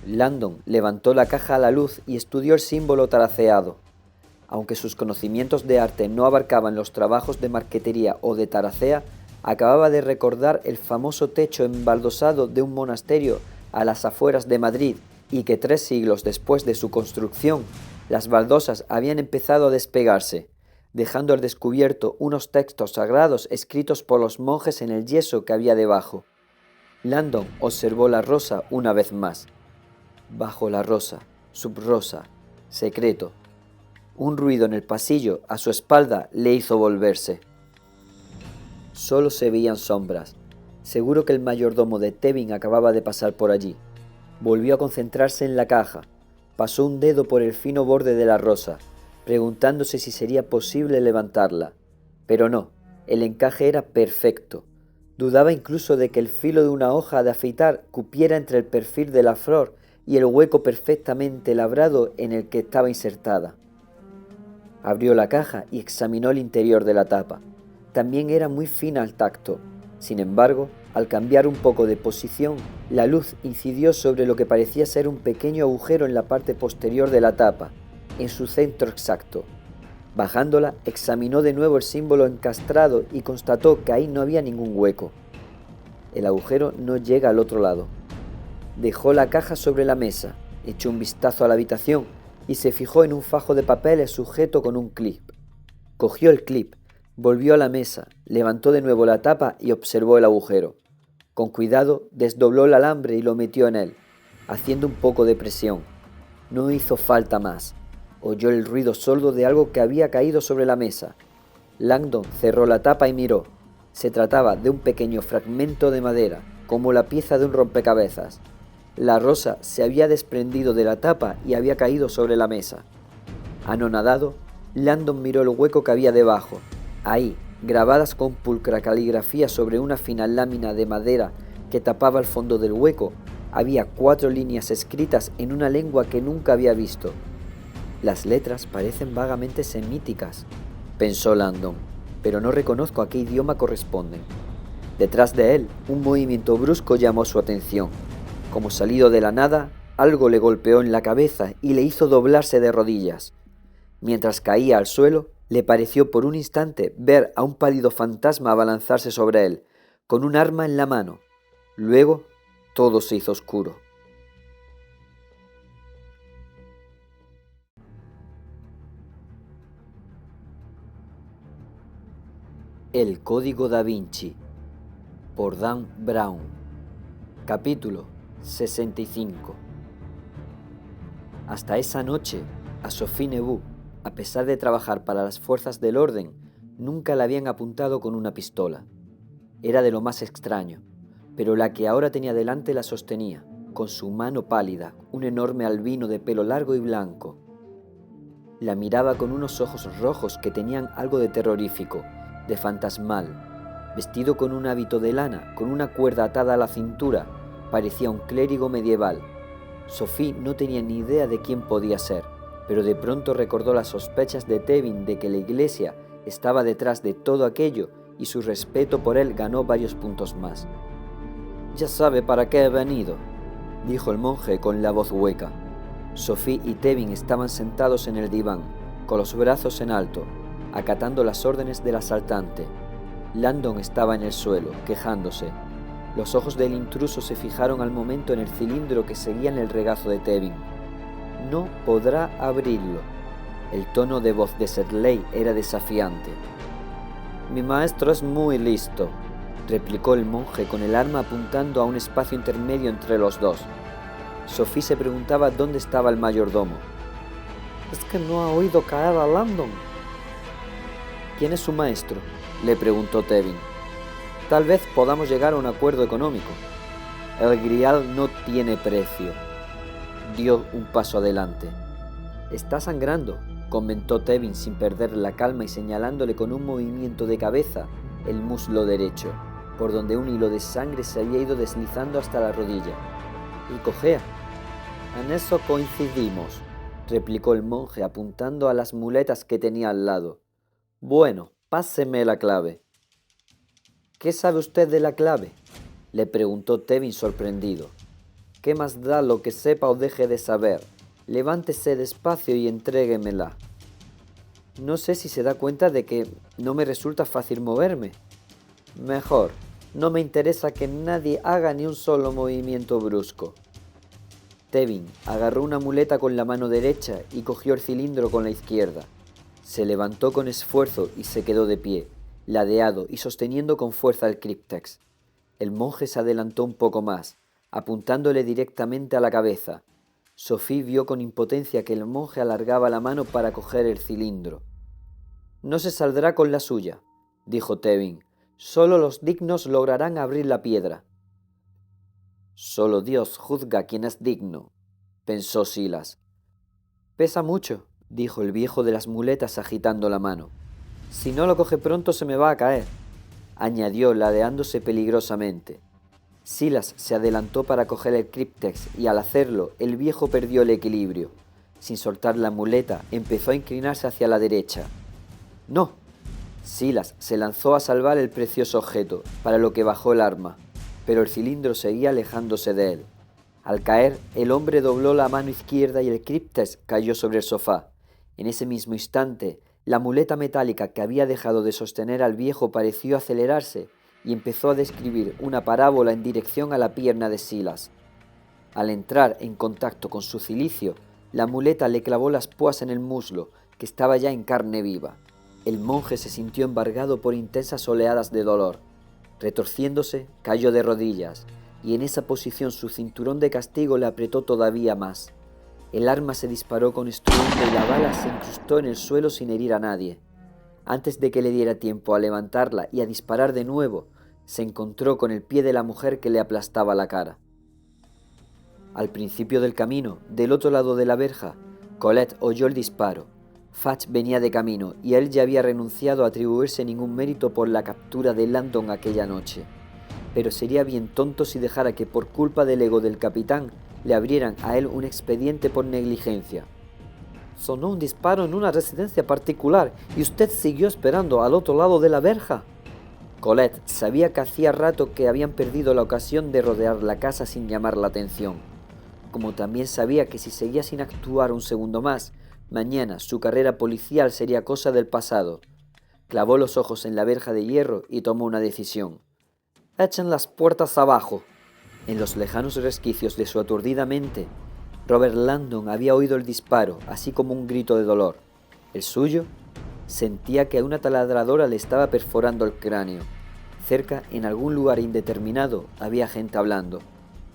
Landon levantó la caja a la luz y estudió el símbolo taraceado. Aunque sus conocimientos de arte no abarcaban los trabajos de marquetería o de taracea, acababa de recordar el famoso techo embaldosado de un monasterio a las afueras de Madrid y que 3 siglos después de su construcción, las baldosas habían empezado a despegarse, dejando al descubierto unos textos sagrados escritos por los monjes en el yeso que había debajo. Landon observó la rosa una vez más. Bajo la rosa, subrosa, secreto. Un ruido en el pasillo a su espalda le hizo volverse. Solo se veían sombras. Seguro que el mayordomo de Tevin acababa de pasar por allí. Volvió a concentrarse en la caja. Pasó un dedo por el fino borde de la rosa, preguntándose si sería posible levantarla. Pero no, el encaje era perfecto. Dudaba incluso de que el filo de una hoja de afeitar cupiera entre el perfil de la flor y el hueco perfectamente labrado en el que estaba insertada. Abrió la caja y examinó el interior de la tapa. También era muy fina al tacto. Sin embargo, al cambiar un poco de posición, la luz incidió sobre lo que parecía ser un pequeño agujero en la parte posterior de la tapa, en su centro exacto. Bajándola, examinó de nuevo el símbolo encastrado y constató que ahí no había ningún hueco. El agujero no llega al otro lado. Dejó la caja sobre la mesa, echó un vistazo a la habitación y se fijó en un fajo de papeles sujeto con un clip. Cogió el clip, volvió a la mesa, levantó de nuevo la tapa y observó el agujero. Con cuidado desdobló el alambre y lo metió en él, haciendo un poco de presión. No hizo falta más. Oyó el ruido sordo de algo que había caído sobre la mesa. Langdon cerró la tapa y miró. Se trataba de un pequeño fragmento de madera, como la pieza de un rompecabezas. La rosa se había desprendido de la tapa y había caído sobre la mesa. Anonadado, Langdon miró el hueco que había debajo. Ahí, grabadas con pulcra caligrafía sobre una fina lámina de madera que tapaba el fondo del hueco, había 4 líneas escritas en una lengua que nunca había visto. Las letras parecen vagamente semíticas, pensó Langdon, pero no reconozco a qué idioma corresponden. Detrás de él, un movimiento brusco llamó su atención. Como salido de la nada, algo le golpeó en la cabeza y le hizo doblarse de rodillas. Mientras caía al suelo, le pareció por un instante ver a un pálido fantasma abalanzarse sobre él, con un arma en la mano. Luego, todo se hizo oscuro. El Código Da Vinci, por Dan Brown. Capítulo 65. Hasta esa noche, a Sophie Neveu, a pesar de trabajar para las fuerzas del orden, nunca la habían apuntado con una pistola. Era de lo más extraño, pero la que ahora tenía delante la sostenía, con su mano pálida, un enorme albino de pelo largo y blanco. La miraba con unos ojos rojos que tenían algo de terrorífico, de fantasmal. Vestido con un hábito de lana, con una cuerda atada a la cintura, parecía un clérigo medieval. Sophie no tenía ni idea de quién podía ser, pero de pronto recordó las sospechas de Tevin de que la iglesia estaba detrás de todo aquello y su respeto por él ganó varios puntos más. «Ya sabe para qué he venido», dijo el monje con la voz hueca. Sophie y Tevin estaban sentados en el diván, con los brazos en alto, acatando las órdenes del asaltante. Langdon estaba en el suelo, quejándose. Los ojos del intruso se fijaron al momento en el cilindro que seguía en el regazo de Tevin. «No podrá abrirlo». El tono de voz de Sedley era desafiante. «Mi maestro es muy listo», replicó el monje con el arma apuntando a un espacio intermedio entre los dos. Sophie se preguntaba dónde estaba el mayordomo. «¿Es que no ha oído caer a Langdon?» «¿Quién es su maestro?», le preguntó Tevin. «Tal vez podamos llegar a un acuerdo económico». «El grial no tiene precio». Dio un paso adelante. «Está sangrando», comentó Tevin sin perder la calma y señalándole con un movimiento de cabeza el muslo derecho, por donde un hilo de sangre se había ido deslizando hasta la rodilla. «Y cojea». «En eso coincidimos», replicó el monje apuntando a las muletas que tenía al lado. «Bueno, páseme la clave». «¿Qué sabe usted de la clave?», le preguntó Tevin sorprendido. «¿Qué más da lo que sepa o deje de saber? Levántese despacio y entréguemela». «No sé si se da cuenta de que no me resulta fácil moverme». «Mejor, no me interesa que nadie haga ni un solo movimiento brusco». Tevin agarró una muleta con la mano derecha y cogió el cilindro con la izquierda. Se levantó con esfuerzo y se quedó de pie, ladeado y sosteniendo con fuerza el críptex. El monje se adelantó un poco más, apuntándole directamente a la cabeza. Sophie vio con impotencia que el monje alargaba la mano para coger el cilindro. «No se saldrá con la suya», dijo Tevin. «Solo los dignos lograrán abrir la piedra». «Solo Dios juzga a quien es digno», pensó Silas. «Pesa mucho», dijo el viejo de las muletas agitando la mano. «Si no lo coge pronto se me va a caer», añadió ladeándose peligrosamente. Silas se adelantó para coger el críptex y al hacerlo el viejo perdió el equilibrio. Sin soltar la muleta empezó a inclinarse hacia la derecha. «¡No!». Silas se lanzó a salvar el precioso objeto, para lo que bajó el arma, pero el cilindro seguía alejándose de él. Al caer, el hombre dobló la mano izquierda y el críptex cayó sobre el sofá. En ese mismo instante, La muleta metálica que había dejado de sostener al viejo pareció acelerarse y empezó a describir una parábola en dirección a la pierna de Silas. Al entrar en contacto con su cilicio, la muleta le clavó las púas en el muslo, que estaba ya en carne viva. El monje se sintió embargado por intensas oleadas de dolor. Retorciéndose, cayó de rodillas, y en esa posición su cinturón de castigo le apretó todavía más. El arma se disparó con estruendo y la bala se incrustó en el suelo sin herir a nadie. Antes de que le diera tiempo a levantarla y a disparar de nuevo, se encontró con el pie de la mujer que le aplastaba la cara. Al principio del camino, del otro lado de la verja, Colette oyó el disparo. Fudge venía de camino y él ya había renunciado a atribuirse ningún mérito por la captura de Landon aquella noche. Pero sería bien tonto si dejara que por culpa del ego del capitán le abrieran a él un expediente por negligencia. Sonó un disparo en una residencia particular y usted siguió esperando al otro lado de la verja. Colette sabía que hacía rato que habían perdido la ocasión de rodear la casa sin llamar la atención, como también sabía que si seguía sin actuar un segundo más, mañana su carrera policial sería cosa del pasado. Clavó los ojos en la verja de hierro y tomó una decisión. «Echen las puertas abajo». En los lejanos resquicios de su aturdida mente, Robert Landon había oído el disparo, así como un grito de dolor. ¿El suyo? Sentía que una taladradora le estaba perforando el cráneo. Cerca, en algún lugar indeterminado, había gente hablando.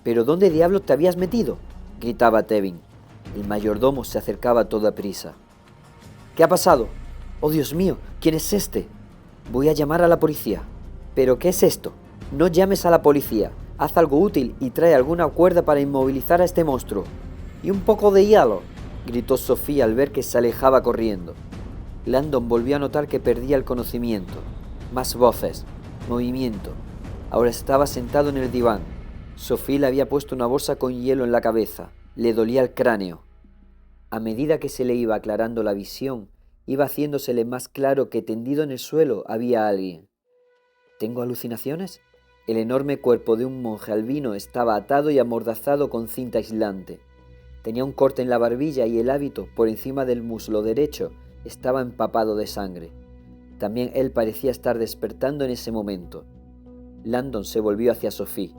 «¿Pero dónde diablos te habías metido?», gritaba Tevin. El mayordomo se acercaba a toda prisa. «¿Qué ha pasado? ¡Oh, Dios mío! ¿Quién es este? Voy a llamar a la policía». «¿Pero qué es esto? No llames a la policía. Haz algo útil y trae alguna cuerda para inmovilizar a este monstruo». «Y un poco de hielo», gritó Sofía al ver que se alejaba corriendo. Landon volvió a notar que perdía el conocimiento. Más voces, movimiento. Ahora estaba sentado en el diván. Sofía le había puesto una bolsa con hielo en la cabeza. Le dolía el cráneo. A medida que se le iba aclarando la visión, iba haciéndosele más claro que tendido en el suelo había alguien. ¿Tengo alucinaciones? El enorme cuerpo de un monje albino estaba atado y amordazado con cinta aislante. Tenía un corte en la barbilla y el hábito, por encima del muslo derecho, estaba empapado de sangre. También él parecía estar despertando en ese momento. Landon se volvió hacia Sophie.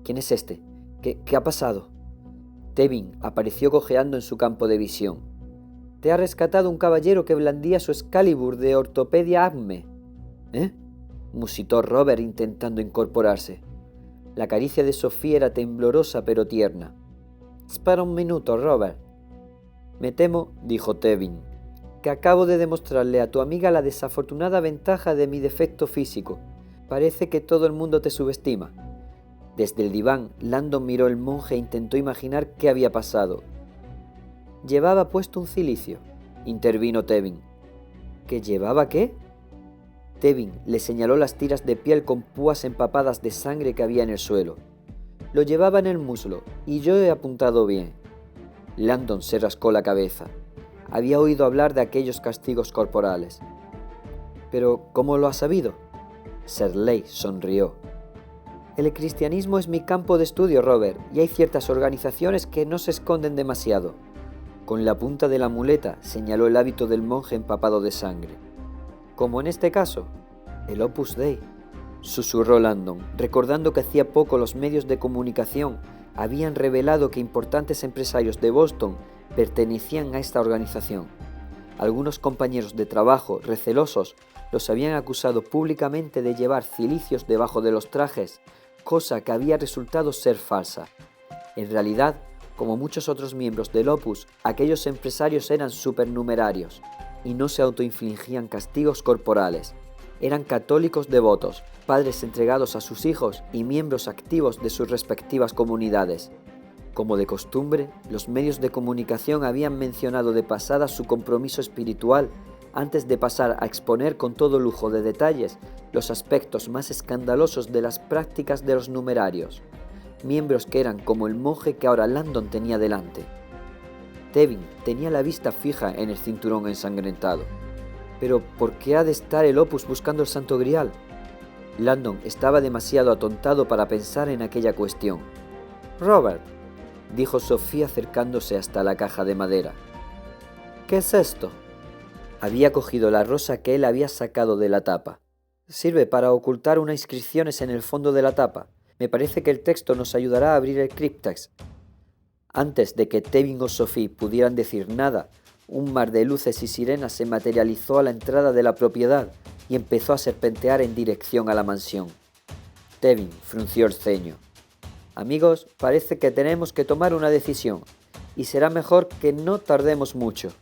«¿Quién es este? ¿Qué ha pasado?» Tevin apareció cojeando en su campo de visión. «Te ha rescatado un caballero que blandía su Excalibur de ortopedia Acme». «¿Eh?», musitó Robert intentando incorporarse. La caricia de Sophie era temblorosa pero tierna. «Espera un minuto, Robert». «Me temo», dijo Tevin, «que acabo de demostrarle a tu amiga la desafortunada ventaja de mi defecto físico. Parece que todo el mundo te subestima». Desde el diván, Landon miró al monje e intentó imaginar qué había pasado. «Llevaba puesto un cilicio», intervino Tevin. ¿Que llevaba qué? Tevin le señaló las tiras de piel con púas empapadas de sangre que había en el suelo. «Lo llevaba en el muslo, y yo he apuntado bien». Landon se rascó la cabeza. Había oído hablar de aquellos castigos corporales. «¿Pero cómo lo has sabido?» Serley sonrió. «El cristianismo es mi campo de estudio, Robert, y hay ciertas organizaciones que no se esconden demasiado». Con la punta de la muleta señaló el hábito del monje empapado de sangre. «Como en este caso, el Opus Dei», susurró Landon, recordando que hacía poco los medios de comunicación habían revelado que importantes empresarios de Boston pertenecían a esta organización. Algunos compañeros de trabajo, recelosos, los habían acusado públicamente de llevar cilicios debajo de los trajes, cosa que había resultado ser falsa. En realidad, como muchos otros miembros del Opus, aquellos empresarios eran supernumerarios y no se autoinfligían castigos corporales. Eran católicos devotos, padres entregados a sus hijos y miembros activos de sus respectivas comunidades. Como de costumbre, los medios de comunicación habían mencionado de pasada su compromiso espiritual antes de pasar a exponer con todo lujo de detalles los aspectos más escandalosos de las prácticas de los numerarios, miembros que eran como el monje que ahora Landon tenía delante. Tevin tenía la vista fija en el cinturón ensangrentado. ¿Pero por qué ha de estar el Opus buscando el Santo Grial? Landon estaba demasiado atontado para pensar en aquella cuestión. «Robert», dijo Sofía acercándose hasta la caja de madera. «¿Qué es esto?». Había cogido la rosa que él había sacado de la tapa. Sirve para ocultar unas inscripciones en el fondo de la tapa. Me parece que el texto nos ayudará a abrir el cryptex. Antes de que Tevin o Sophie pudieran decir nada, un mar de luces y sirenas se materializó a la entrada de la propiedad y empezó a serpentear en dirección a la mansión. Tevin frunció el ceño. Amigos, parece que tenemos que tomar una decisión, y será mejor que no tardemos mucho.